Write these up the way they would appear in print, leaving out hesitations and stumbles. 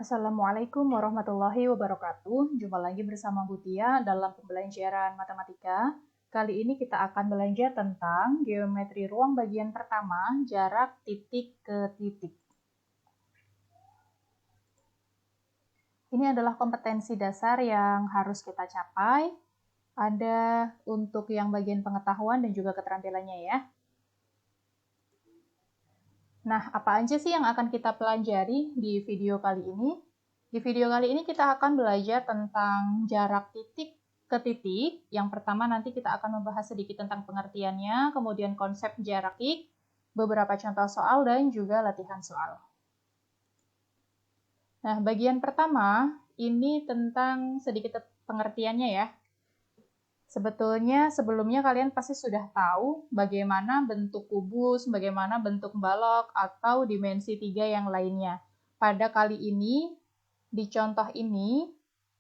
Assalamualaikum warahmatullahi wabarakatuh. Jumpa lagi bersama Bu Tia dalam pembelajaran matematika. Kali ini kita akan belajar tentang geometri ruang bagian pertama, jarak titik ke titik. Ini adalah kompetensi dasar yang harus kita capai. Ada untuk yang bagian pengetahuan dan juga keterampilannya ya. Nah, apa aja sih yang akan kita pelajari di video kali ini? Di video kali ini kita akan belajar tentang jarak titik ke titik. Yang pertama nanti kita akan membahas sedikit tentang pengertiannya, kemudian konsep jarak titik, beberapa contoh soal, dan juga latihan soal. Nah, bagian pertama ini tentang sedikit pengertiannya ya. Sebetulnya sebelumnya kalian pasti sudah tahu bagaimana bentuk kubus, bagaimana bentuk balok, atau dimensi 3 yang lainnya. Pada kali ini, di contoh ini,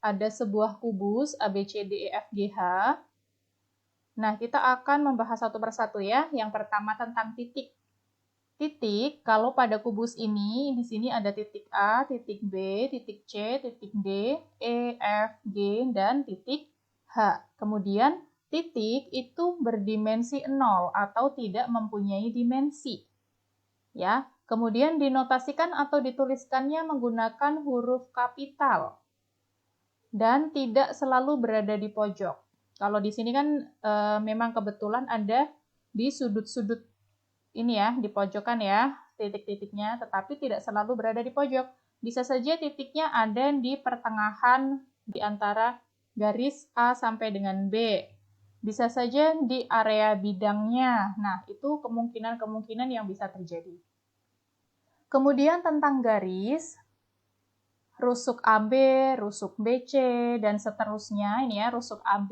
ada sebuah kubus ABCDEFGH. Nah, kita akan membahas satu persatu ya. Yang pertama tentang titik. Titik, kalau pada kubus ini, di sini ada titik A, titik B, titik C, titik D, E, F, G, dan titik H. Kemudian, titik itu berdimensi 0 atau tidak mempunyai dimensi. Ya, kemudian dinotasikan atau dituliskannya menggunakan huruf kapital. Dan tidak selalu berada di pojok. Kalau di sini kan memang kebetulan ada di sudut-sudut ini ya, di pojokan ya, titik-titiknya, tetapi tidak selalu berada di pojok. Bisa saja titiknya ada di pertengahan di antara garis A sampai dengan B. Bisa saja di area bidangnya. Nah, itu kemungkinan-kemungkinan yang bisa terjadi. Kemudian tentang garis, rusuk AB, rusuk BC, dan seterusnya, ini ya, rusuk AB,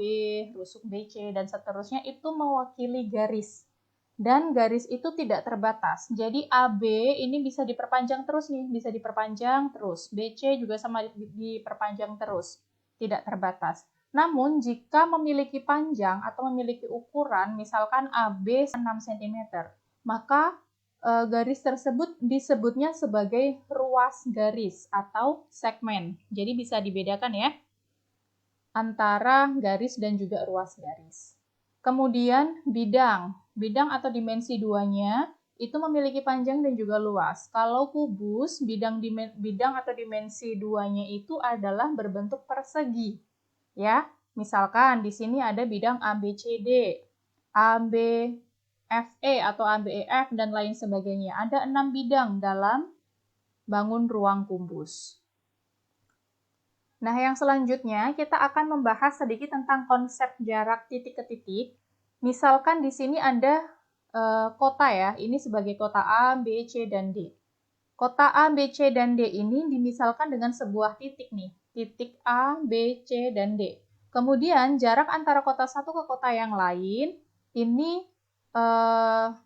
rusuk BC, dan seterusnya itu mewakili garis. Dan garis itu tidak terbatas. Jadi AB ini bisa diperpanjang terus nih, bisa diperpanjang terus. BC juga sama diperpanjang terus, tidak terbatas. Namun jika memiliki panjang atau memiliki ukuran, misalkan AB 6 cm, maka garis tersebut disebutnya sebagai ruas garis atau segmen. Jadi bisa dibedakan ya antara garis dan juga ruas garis. Kemudian bidang atau dimensi 2-nya itu memiliki panjang dan juga luas. Kalau kubus, bidang atau dimensi 2-nya itu adalah berbentuk persegi. Ya, misalkan di sini ada bidang ABCD, ABFE atau ABEF dan lain sebagainya. Ada 6 bidang dalam bangun ruang kubus. Nah, yang selanjutnya kita akan membahas sedikit tentang konsep jarak titik ke titik. Misalkan di sini ada kota ya, ini sebagai kota A, B, C, dan D. Kota A, B, C, dan D ini dimisalkan dengan sebuah titik nih, titik A, B, C, dan D. Kemudian jarak antara kota satu ke kota yang lain ini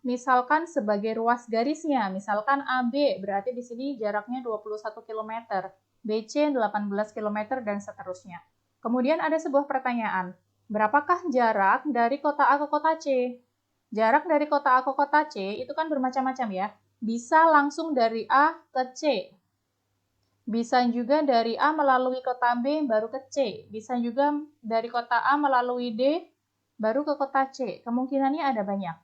misalkan sebagai ruas garisnya, misalkan AB, berarti di sini jaraknya 21 km, BC 18 km, dan seterusnya. Kemudian ada sebuah pertanyaan, berapakah jarak dari kota A ke kota C? Jarak dari kota A ke kota C itu kan bermacam-macam ya. Bisa langsung dari A ke C. Bisa juga dari A melalui kota B baru ke C. Bisa juga dari kota A melalui D baru ke kota C. Kemungkinannya ada banyak.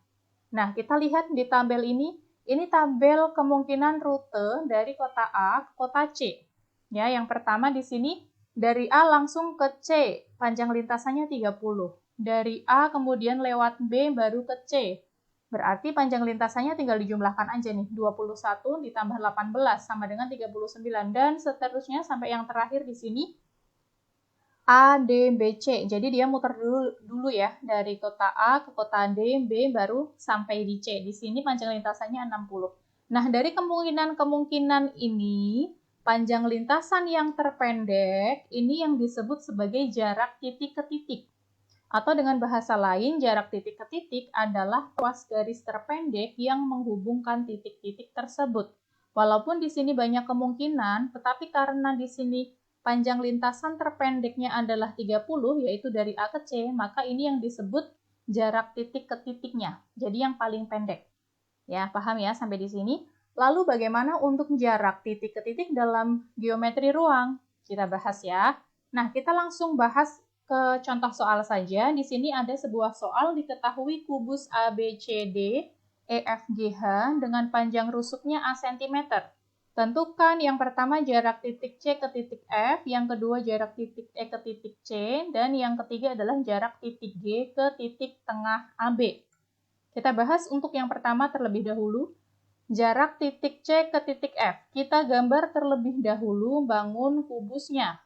Nah, kita lihat di tabel ini tabel kemungkinan rute dari kota A ke kota C. Ya, yang pertama di sini dari A langsung ke C, panjang lintasannya 30. Dari A kemudian lewat B baru ke C. Berarti panjang lintasannya tinggal dijumlahkan aja nih, 21 ditambah 18 sama dengan 39 dan seterusnya sampai yang terakhir di sini A, D, B, C. Jadi dia muter dulu ya dari kota A ke kota D, B baru sampai di C. Di sini panjang lintasannya 60. Nah, dari kemungkinan ini panjang lintasan yang terpendek ini yang disebut sebagai jarak titik ke titik. Atau dengan bahasa lain, jarak titik ke titik adalah ruas garis terpendek yang menghubungkan titik-titik tersebut. Walaupun di sini banyak kemungkinan, tetapi karena di sini panjang lintasan terpendeknya adalah 30, yaitu dari A ke C, maka ini yang disebut jarak titik ke titiknya. Jadi yang paling pendek. Ya, paham ya sampai di sini? Lalu bagaimana untuk jarak titik ke titik dalam geometri ruang? Kita bahas ya. Nah, kita langsung bahas ke contoh soal saja. Di sini ada sebuah soal diketahui kubus ABCD EFGH dengan panjang rusuknya A cm. Tentukan yang pertama jarak titik C ke titik F, yang kedua jarak titik E ke titik C, dan yang ketiga adalah jarak titik G ke titik tengah AB. Kita bahas untuk yang pertama terlebih dahulu. Jarak titik C ke titik F. Kita gambar terlebih dahulu bangun kubusnya.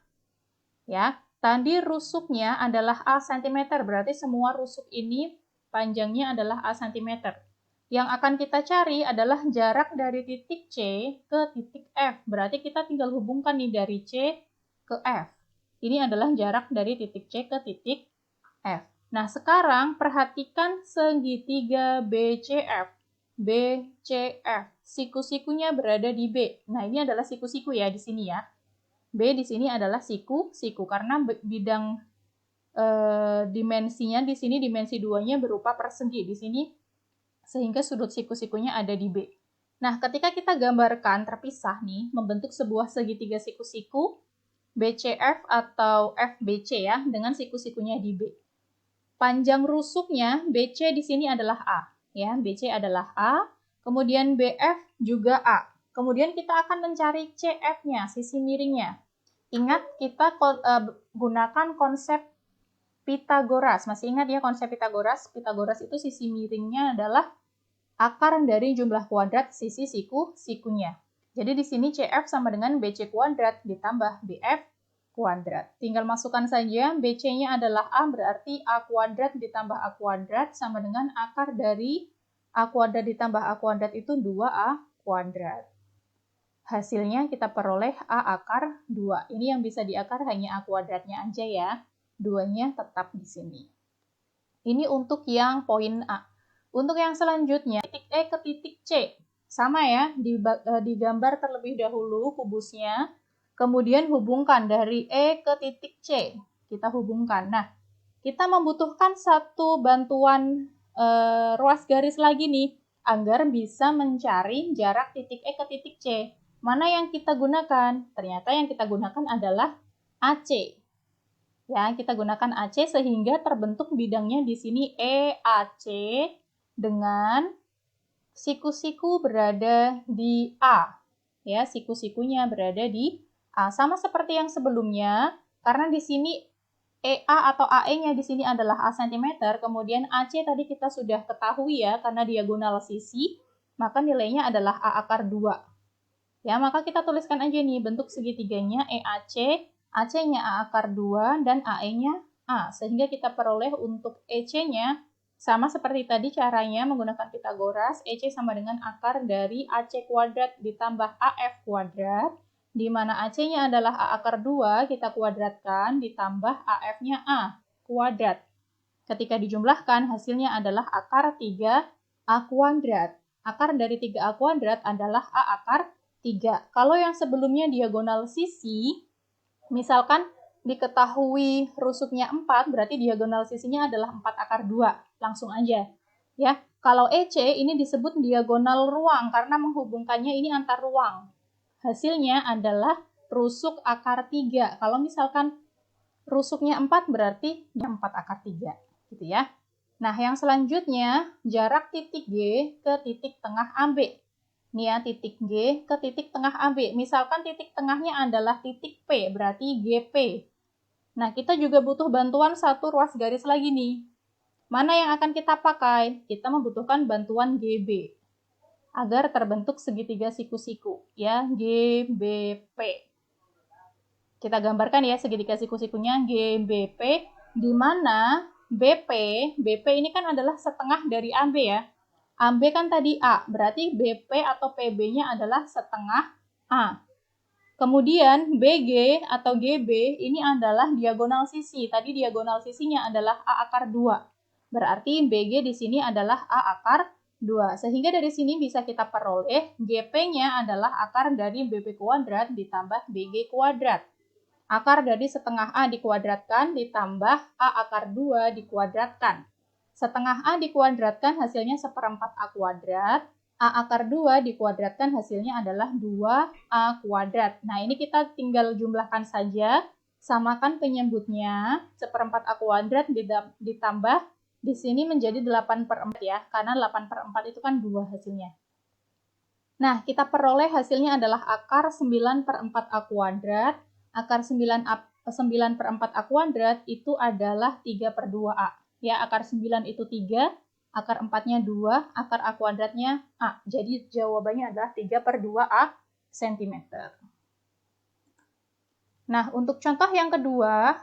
Ya, tadi rusuknya adalah A cm, berarti semua rusuk ini panjangnya adalah A cm. Yang akan kita cari adalah jarak dari titik C ke titik F. Berarti kita tinggal hubungkan nih dari C ke F. Ini adalah jarak dari titik C ke titik F. Nah, sekarang perhatikan segitiga BCF. BCF. Siku-sikunya berada di B. Nah, ini adalah siku-siku ya di sini ya. B di sini adalah siku-siku karena bidang dimensinya di sini dimensi 2-nya berupa persegi di sini sehingga sudut siku-sikunya ada di B. Nah, ketika kita gambarkan terpisah nih membentuk sebuah segitiga siku-siku BCF atau FBC ya dengan siku-sikunya di B. Panjang rusuknya BC di sini adalah A. Ya, BC adalah A, kemudian BF juga A. Kemudian kita akan mencari CF-nya, sisi miringnya. Ingat, kita gunakan konsep Pitagoras. Masih ingat ya konsep Pitagoras? Pitagoras itu sisi miringnya adalah akar dari jumlah kuadrat sisi siku-sikunya. Jadi di sini CF sama dengan BC kuadrat ditambah BF kuadrat. Tinggal masukkan saja, BC-nya adalah A, berarti A kuadrat ditambah A kuadrat sama dengan akar dari A kuadrat ditambah A kuadrat itu 2A kuadrat. Hasilnya kita peroleh A akar 2. Ini yang bisa diakar hanya A kuadratnya aja ya. 2-nya tetap di sini. Ini untuk yang poin A. Untuk yang selanjutnya, titik E ke titik C. Sama ya, digambar terlebih dahulu kubusnya. Kemudian hubungkan dari E ke titik C. Kita hubungkan. Nah, kita membutuhkan satu bantuan ruas garis lagi nih, agar bisa mencari jarak titik E ke titik C. Mana yang kita gunakan? Ternyata yang kita gunakan adalah AC. Ya, kita gunakan AC sehingga terbentuk bidangnya di sini EAC dengan siku-siku berada di A. Ya, siku-sikunya berada di A. Sama seperti yang sebelumnya, karena di sini EA atau AE-nya di sini adalah A cm, kemudian AC tadi kita sudah ketahui ya, karena diagonal sisi, maka nilainya adalah A akar 2. Ya, maka kita tuliskan aja nih bentuk segitiganya EAC, AC-nya A akar 2, dan AE-nya A. Sehingga kita peroleh untuk EC-nya, sama seperti tadi caranya menggunakan Pitagoras, EC sama dengan akar dari AC kuadrat ditambah AF kuadrat, di mana AC-nya adalah A akar 2, kita kuadratkan, ditambah AF-nya A kuadrat. Ketika dijumlahkan, hasilnya adalah akar 3A kuadrat. Akar dari 3A kuadrat adalah A akar 3. Kalau yang sebelumnya diagonal sisi, misalkan diketahui rusuknya 4, berarti diagonal sisinya adalah 4 akar 2. Langsung aja. Ya, kalau EC ini disebut diagonal ruang karena menghubungkannya ini antar ruang. Hasilnya adalah rusuk akar 3. Kalau misalkan rusuknya 4 berarti 4 akar 3. Gitu ya. Nah, yang selanjutnya jarak titik G ke titik tengah AB. Nih ya, titik G ke titik tengah AB. Misalkan titik tengahnya adalah titik P, berarti GP. Nah, kita juga butuh bantuan satu ruas garis lagi nih. Mana yang akan kita pakai? Kita membutuhkan bantuan GB agar terbentuk segitiga siku-siku, ya, GBP. Kita gambarkan ya segitiga siku-sikunya GBP, di mana BP ini kan adalah setengah dari AB ya. AB kan tadi A, berarti BP atau PB-nya adalah setengah A. Kemudian BG atau GB ini adalah diagonal sisi. Tadi diagonal sisinya adalah A akar 2. Berarti BG di sini adalah A akar 2. Sehingga dari sini bisa kita peroleh GP-nya adalah akar dari BP kuadrat ditambah BG kuadrat. Akar dari setengah A dikuadratkan ditambah A akar 2 dikuadratkan. Setengah A dikuadratkan hasilnya 1/4 A kuadrat. A akar 2 dikuadratkan hasilnya adalah 2A kuadrat. Nah, ini kita tinggal jumlahkan saja. Samakan penyebutnya, 1/4A kuadrat ditambah di sini menjadi 8/4 ya, karena 8/4 itu kan 2 hasilnya. Nah, kita peroleh hasilnya adalah akar 9/4A kuadrat. Akar 9/4A kuadrat itu adalah 3/2A. Ya, akar 9 itu 3, akar 4-nya 2, akar A kuadratnya A. Jadi jawabannya adalah 3/2A cm. Nah, untuk contoh yang kedua,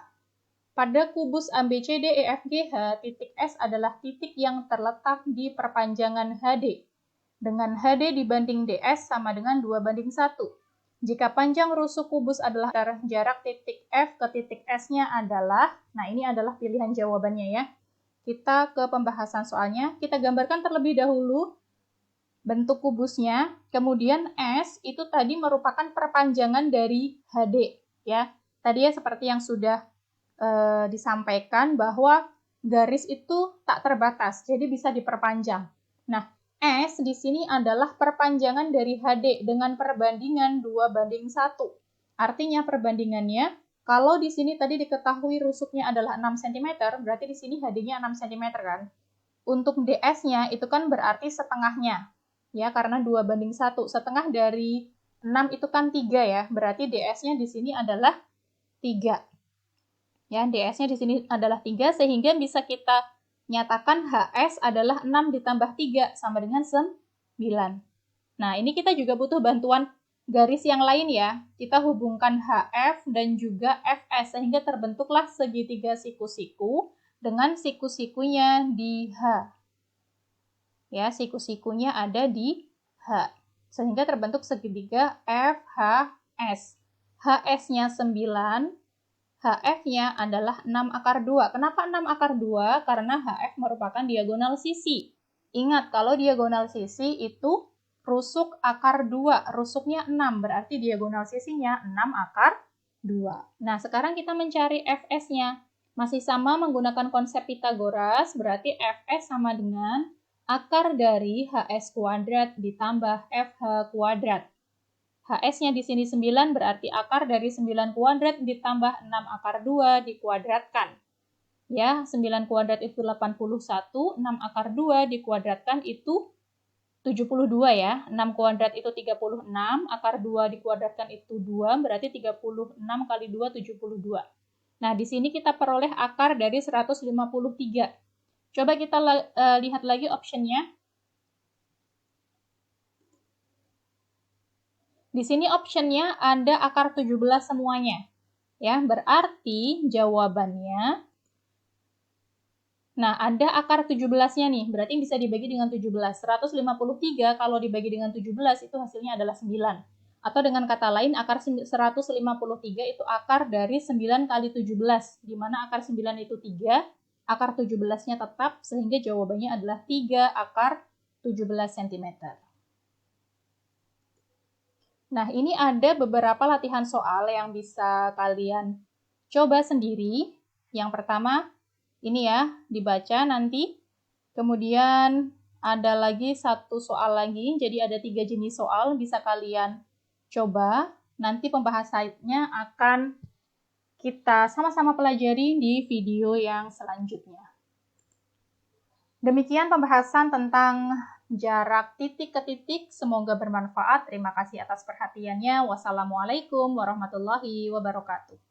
pada kubus ABCDEFGH, titik S adalah titik yang terletak di perpanjangan HD. Dengan HD dibanding DS sama dengan 2/1. Jika panjang rusuk kubus adalah jarak titik F ke titik S-nya adalah, nah ini adalah pilihan jawabannya ya. Kita ke pembahasan soalnya, kita gambarkan terlebih dahulu bentuk kubusnya, kemudian S itu tadi merupakan perpanjangan dari HD. Ya, tadi ya seperti yang sudah disampaikan bahwa garis itu tak terbatas, jadi bisa diperpanjang. Nah, S di sini adalah perpanjangan dari HD dengan perbandingan 2/1. Artinya perbandingannya, kalau di sini tadi diketahui rusuknya adalah 6 cm, berarti di sini HD-nya 6 cm kan. Untuk DS-nya itu kan berarti setengahnya. Ya, karena 2/1. Setengah dari 6 itu kan 3 ya, berarti DS-nya di sini adalah 3. Ya, DS-nya di sini adalah 3, sehingga bisa kita nyatakan HS adalah 6 ditambah 3 sama dengan 9. Nah, ini kita juga butuh bantuan garis yang lain ya. Kita hubungkan HF dan juga FS, sehingga terbentuklah segitiga siku-siku dengan siku-sikunya di H. Ya, siku-sikunya ada di H. Sehingga terbentuk segitiga FHS. HS-nya 9, HF-nya adalah 6 akar 2. Kenapa 6 akar 2? Karena HF merupakan diagonal sisi. Ingat, kalau diagonal sisi itu rusuk akar 2. Rusuknya 6, berarti diagonal sisinya 6 akar 2. Nah, sekarang kita mencari FS-nya. Masih sama menggunakan konsep Pitagoras, berarti FS sama dengan akar dari HS kuadrat ditambah FH kuadrat. HS-nya di sini 9, berarti akar dari 9 kuadrat ditambah 6 akar 2 dikuadratkan. Ya, 9 kuadrat itu 81, 6 akar 2 dikuadratkan itu 72 ya. 6 kuadrat itu 36, akar 2 dikuadratkan itu 2, berarti 36 kali 2, 72. Nah, di sini kita peroleh akar dari 153. Coba kita lihat lagi optionnya. Di sini optionnya ada akar 17 semuanya. Ya, berarti jawabannya, nah ada akar 17-nya nih, berarti bisa dibagi dengan 17. 153 kalau dibagi dengan 17 itu hasilnya adalah 9. Atau dengan kata lain, akar 153 itu akar dari 9 kali 17, di mana akar 9 itu 3, akar 17-nya tetap, sehingga jawabannya adalah 3 akar 17 cm. Nah, ini ada beberapa latihan soal yang bisa kalian coba sendiri. Yang pertama, ini ya, dibaca nanti. Kemudian ada lagi satu soal lagi, jadi ada 3 jenis soal bisa kalian coba. Nanti pembahasannya akan kita sama-sama pelajari di video yang selanjutnya. Demikian pembahasan tentang jarak titik ke titik. Semoga bermanfaat. Terima kasih atas perhatiannya. Wassalamualaikum warahmatullahi wabarakatuh.